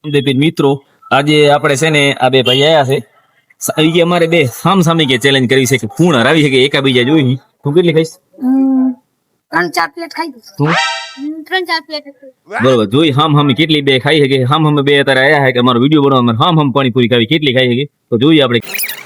રામદેવ મિત્રો આજે આપણે છે ને આ બે ભાઈ આયા છે ઈ કે અમારે બે સામસામે કે ચેલેન્જ કરી છે કે કોણ હરાવી છે કે એકાબીજા જોઈ તું કેટલી ખાઈશ 3-4 પ્લેટ ખાઈ તું 3-4 પ્લેટ બરોબર જોઈ હામ કેટલી બે ખાઈ છે કે હામ બે અત્યારે આયા છે કે અમારો વિડીયો બનાવવા હામ પાણીપુરી ખાવી કેટલી ખાઈ છે તો જોઈએ આપણે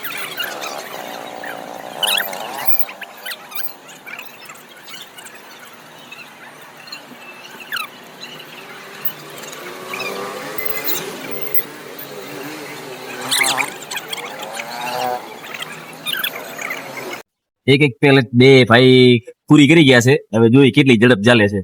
એક પ્લેટ બે ભાઈ પૂરી કરી ગયા છે હવે જોઈ કેટલી ઝડપ ચાલે છે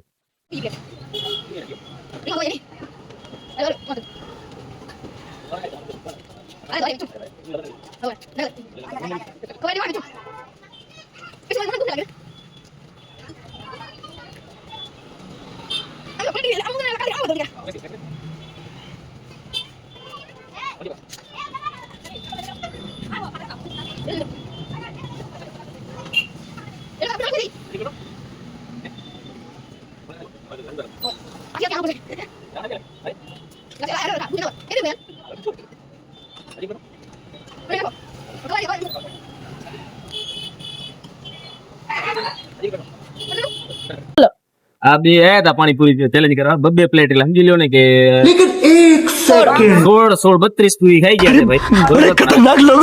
આ બે આયા હતા પાણીપુરી ચેલેન્જ કરવા બબ્બે પ્લેટ એટલે સમજી લ્યો ને કે 16 પૂરી ખાઈ ગયા છે ભાઈ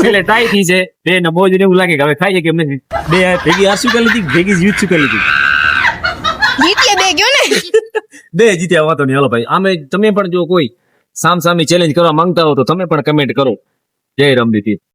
એટલે ટાઈ થઈ છે બે ને બહુ જ એવું લાગે કે હવે ખાઈ કે એમને બે ભેગી આ શું કરી લીધી ભેગી જીત શું કરી લીધી જીતીએ બે ગયો ને બે જીત્યા વાતો નહીં હાલો ભાઈ આમે તમે પણ જો કોઈ સામસામી ચેલેન્જ કરવા માંગતા હો તો તમે પણ કમેન્ટ કરો જય રામદેવ